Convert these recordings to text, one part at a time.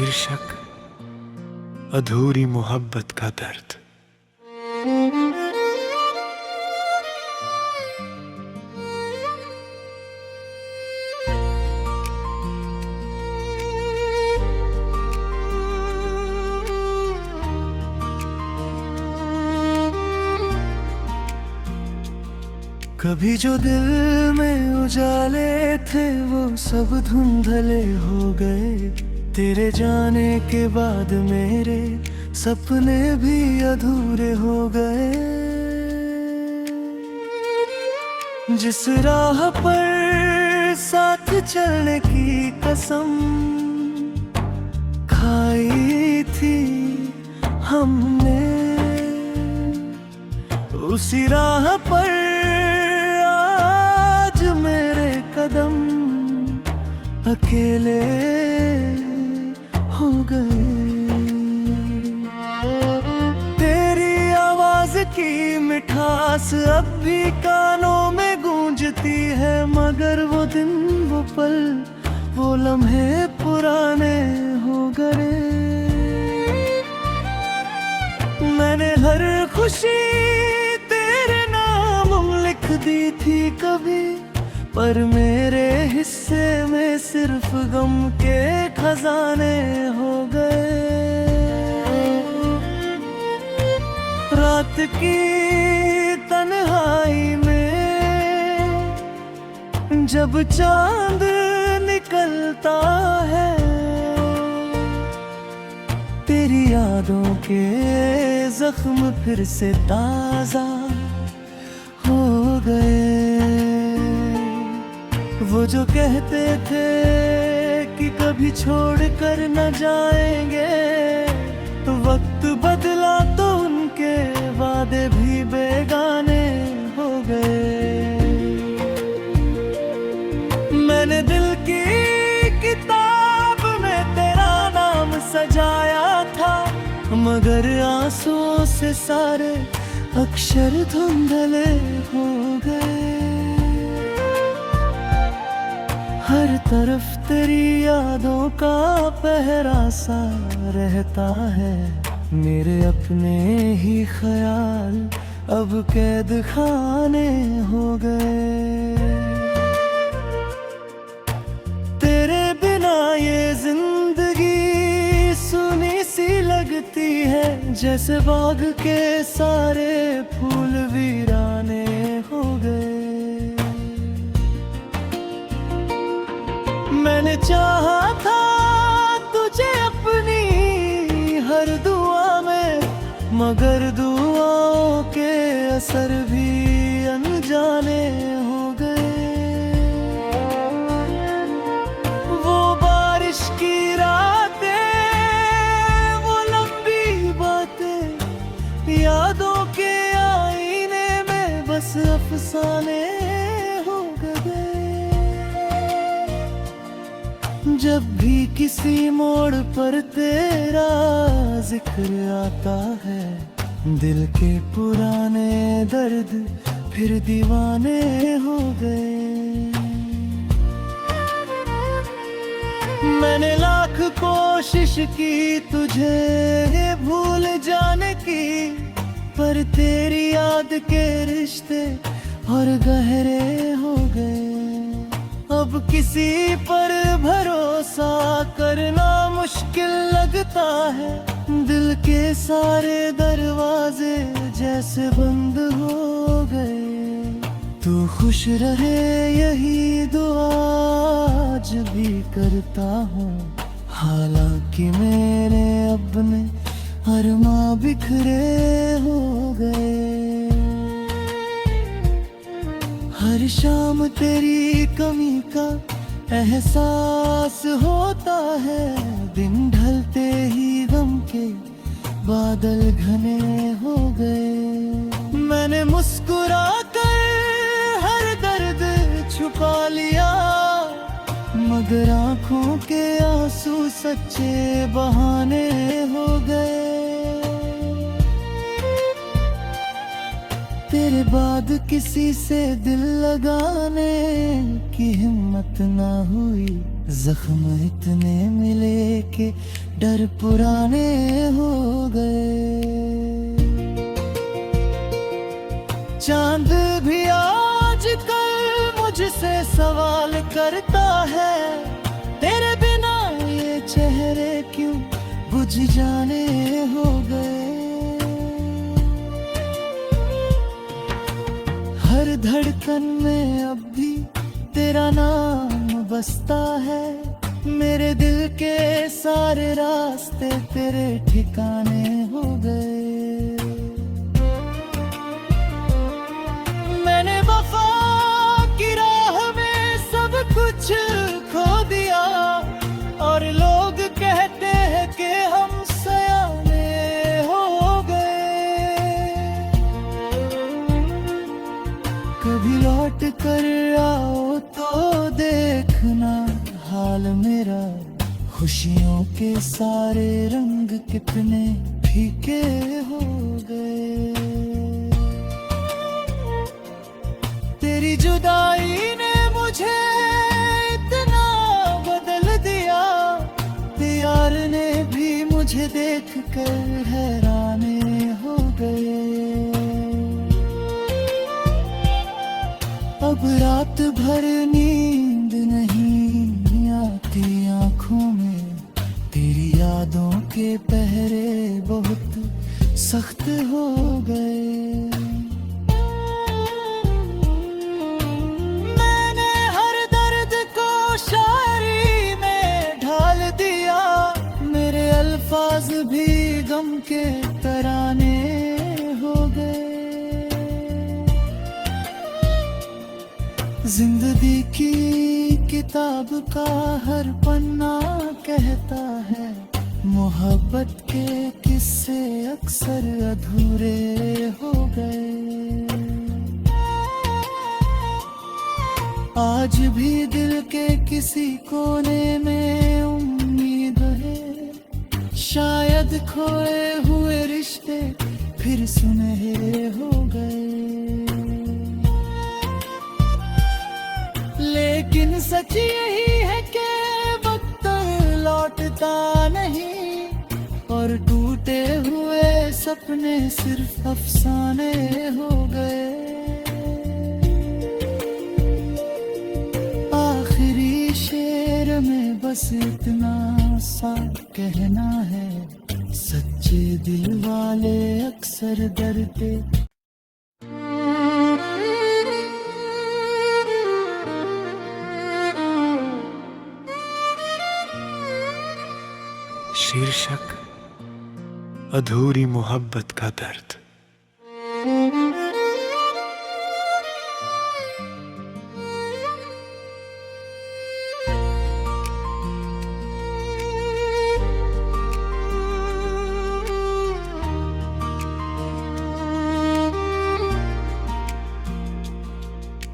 शीर्षक अधूरी मोहब्बत का दर्द। कभी जो दिल में उजाले थे वो सब धुंधले हो गए। तेरे जाने के बाद मेरे सपने भी अधूरे हो गए। जिस राह पर साथ चलने की कसम खाई थी हमने, उसी राह पर कदम अकेले हो गए। तेरी आवाज की मिठास अब भी कानों में गूंजती है, मगर वो दिन वो पल वो लम्हे पुराने हो गए। मैंने हर खुशी तेरे नाम लिख दी थी कभी, पर मेरे हिस्से में सिर्फ गम के खजाने हो गए। रात की तन्हाई में जब चांद निकलता है, तेरी यादों के जख्म फिर से ताजा हो गए। वो जो कहते थे कि कभी छोड़ कर न जाएंगे, तो वक्त बदला तो उनके वादे भी बेगाने हो गए। मैंने दिल की किताब में तेरा नाम सजाया था, मगर आंसुओं से सारे अक्षर धुंधले हो गए। हर तरफ तेरी यादों का पहरा सा रहता है, मेरे अपने ही ख्याल अब कैद खाने हो गए। तेरे बिना ये जिंदगी सुनी सी लगती है, जैसे बाग के सारे फूल वीराने हो गए। मैंने चाहा था तुझे अपनी हर दुआ में, मगर दुआओं के असर भी अनजाने हो गए। वो बारिश की रातें, वो लंबी बातें, यादों के आईने में बस अफसाने हो गए। जब भी किसी मोड़ पर तेरा जिक्र आता है, दिल के पुराने दर्द फिर दीवाने हो गए। मैंने लाख कोशिश की तुझे भूल जाने की, पर तेरी याद के रिश्ते और गहरे हो गए। अब किसी पर भरोसा करना मुश्किल लगता है, दिल के सारे दरवाजे जैसे बंद हो गए। तू खुश रहे यही दुआ आज भी करता हूँ, हालांकि मेरे अपने अरमां बिखरे हो गए। हर शाम तेरी कमी का एहसास होता है, दिन ढलते ही गम के बादल घने हो गए। मैंने मुस्कुरा कर हर दर्द छुपा लिया, मगर आंखों के आंसू सच्चे बहाने हो गए। तेरे बाद किसी से दिल लगाने की हिम्मत ना हुई, जख्म इतने मिले कि डर पुराने हो गए। चांद भी आजकल मुझसे सवाल करता है, तेरे बिना ये चेहरे क्यों बुझ जाने हो गए। हर धड़कन में अब भी तेरा नाम बसता है, मेरे दिल के सारे रास्ते तेरे ठिकाने हो गए। मैंने वफा की राह में सब कुछ खो दिया, और लोग कहते हैं कि हम सयाने हो गए। कभी लौट कर आओ तो देखना हाल मेरा, खुशियों के सारे रंग कितने फीके हो गए। तेरी जुदाई ने मुझे इतना बदल दिया, यार ने भी मुझे देख कर हैराने हो गए। अब रात भर नींद नहीं आती आँखों में, तेरी यादों के पहरे बहुत सख्त हो गए। मैंने हर दर्द को शायरी में ढाल दिया, मेरे अल्फाज भी गम के तराने हो गए। जिंदगी की किताब का हर पन्ना कहता है, मोहब्बत के किस्से अक्सर अधूरे हो गए। आज भी दिल के किसी कोने में उम्मीद है, शायद खोए हुए रिश्ते फिर सुनहरे हो गए। लेकिन सच यही है कि वक्त लौटता नहीं, और टूटे हुए सपने सिर्फ अफसाने हो गए। आखिरी शेर में बस इतना सा कहना है, सच्चे दिल वाले अक्सर डरते। शीर्षक अधूरी मोहब्बत का दर्द।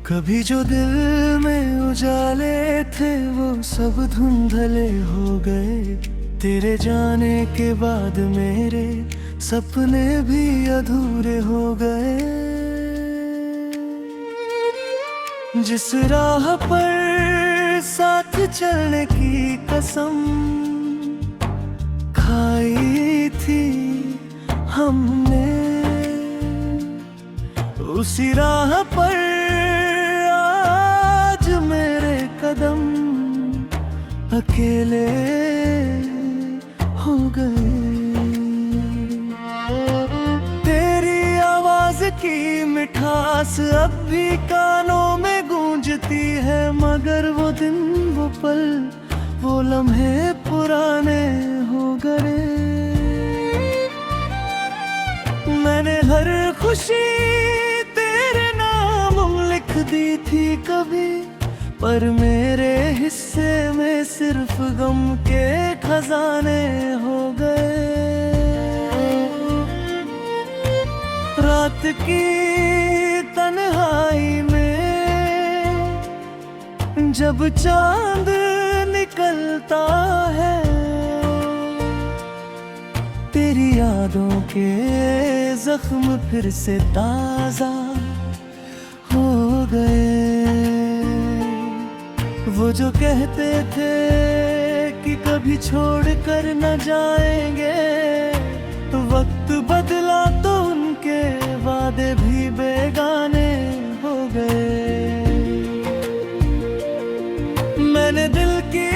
कभी जो दिल में उजाले थे वो सब धुंधले हो गए, तेरे जाने के बाद मेरे सपने भी अधूरे हो गए। जिस राह पर साथ चलने की कसम खाई थी हमने, उसी राह पर आज मेरे कदम अकेले हो गए। तेरी आवाज की मिठास अब भी कानों में गूंजती है, मगर वो दिन वो पल वो लम्हे पुराने हो गए। मैंने हर खुशी तेरे नाम लिख दी थी कभी, पर मेरे हिस्से में सिर्फ गम के खजाने हो गए। रात की तन्हाई में जब चांद निकलता है, तेरी यादों के जख्म फिर से ताजा हो गए। वो जो कहते थे कि कभी छोड़ कर न जाएंगे, वक्त बदला तो उनके वादे भी बेगाने हो गए। मैंने दिल की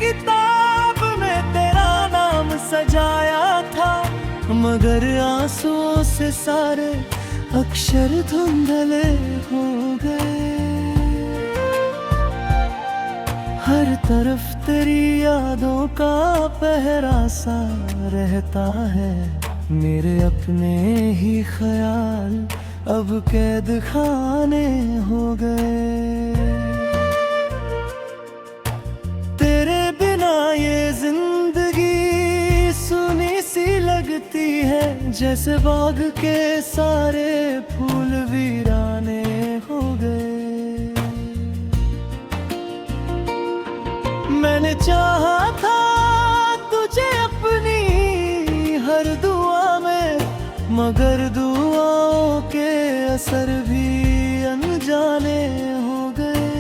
किताब में तेरा नाम सजाया था, मगर आंसुओं से सारे अक्षर धुंधले हो गए। हर तरफ तेरी यादों का पहरा सा रहता है, मेरे अपने ही ख्याल अब कैद खाने हो गए। तेरे बिना ये जिंदगी सुनी सी लगती है, जैसे बाग के सारे फूल वीराने हो गए। मैंने चाहा था तुझे अपनी हर दुआ में, मगर दुआओं के असर भी अनजाने हो गए।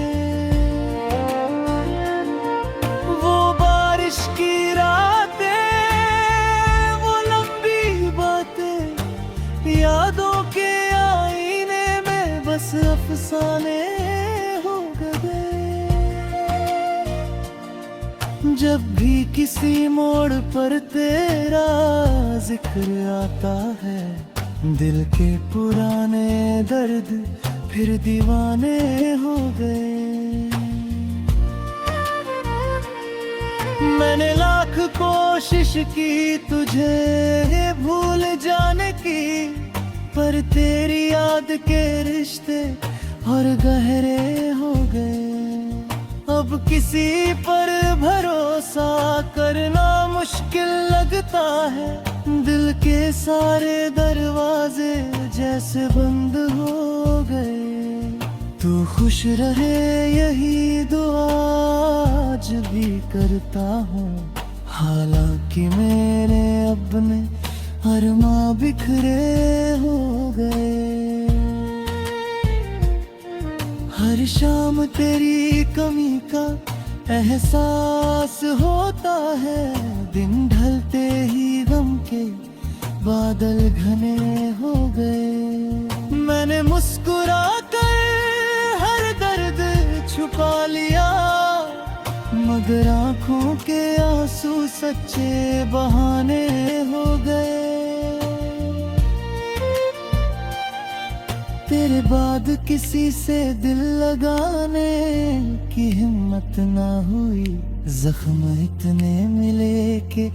वो बारिश की रातें, वो लंबी बातें, यादों के आईने में बस अफसाने हो गए। जब भी किसी मोड़ पर तेरा जिक्र आता है, दिल के पुराने दर्द फिर दीवाने हो गए। मैंने लाख कोशिश की तुझे भूल जाने की, पर तेरी याद के रिश्ते और गहरे हो गए। अब किसी पर भरोसा करना मुश्किल लगता है, दिल के सारे दरवाजे जैसे बंद हो गए। तू खुश रहे यही दुआ आज भी करता हूँ, हालांकि मेरे अपने अरमां बिखरे हो गए। हर शाम तेरी कमी का एहसास होता है, दिन ढलते ही गम के बादल घने हो गए। मैंने मुस्कुरा कर हर दर्द छुपा लिया, मगर आंखों के आंसू सच्चे बहाने हो गए। तेरे बाद किसी से दिल लगाने की हिम्मत ना हुई, जख्म इतने मिले कि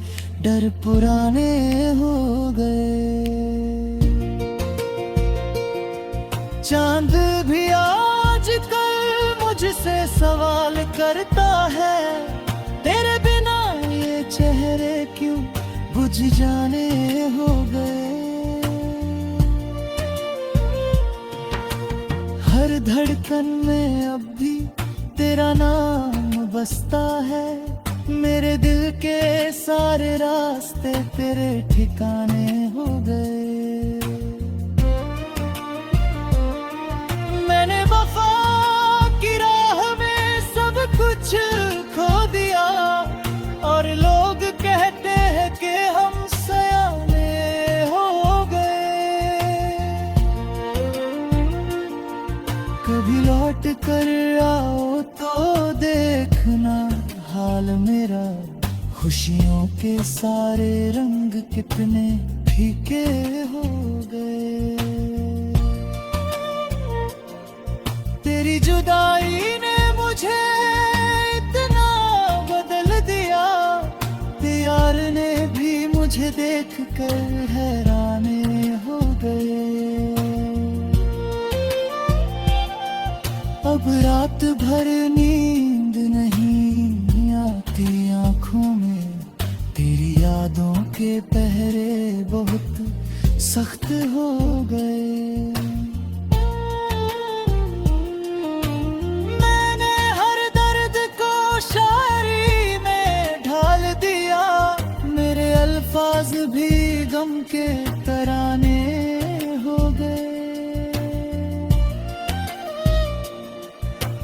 डर पुराने हो गए। चांद भी आजकल मुझसे सवाल करता है, तेरे बिना ये चेहरे क्यों बुझ जाने हो गए। हर धड़कन में अब भी तेरा नाम बसता है, मेरे दिल के सारे रास्ते तेरे ठिकाने हो गए। मैंने वफा की राह में सब कुछ खो दिया, और लोग कहते हैं कि हम सयाने हो गए। कभी लौट कर आओ तो देखना हाल मेरा, खुशियों के सारे रंग कितने फीके हो गए। तेरी जुदाई ने मुझे इतना बदल दिया, यार ने भी मुझे देख कर हैराने हो गए। अब रात भर नींद नहीं आती आंखों में, तेरी यादों के पहरे बहुत सख्त हो गए। मैंने हर दर्द को शायरी में ढाल दिया, मेरे अल्फाज भी गम के तराने हो गए।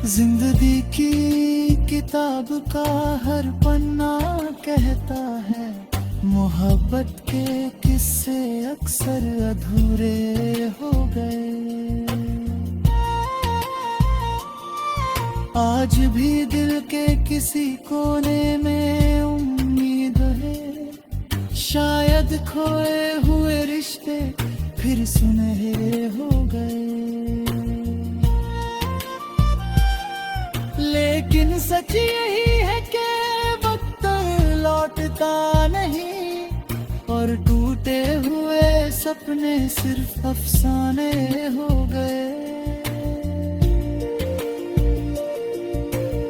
जिंदगी की किताब का हर पन्ना कहता है, मोहब्बत के किस्से अक्सर अधूरे हो गए। आज भी दिल के किसी कोने में उम्मीद है, शायद खोए हुए रिश्ते फिर सुनहरे हो गए। लेकिन सच यही है कि वक्त लौटता नहीं, और टूटे हुए सपने सिर्फ अफसाने हो गए।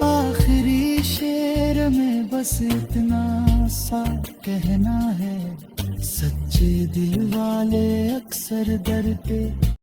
आखिरी शेर में बस इतना सा कहना है, सच्चे दिल वाले अक्सर डरते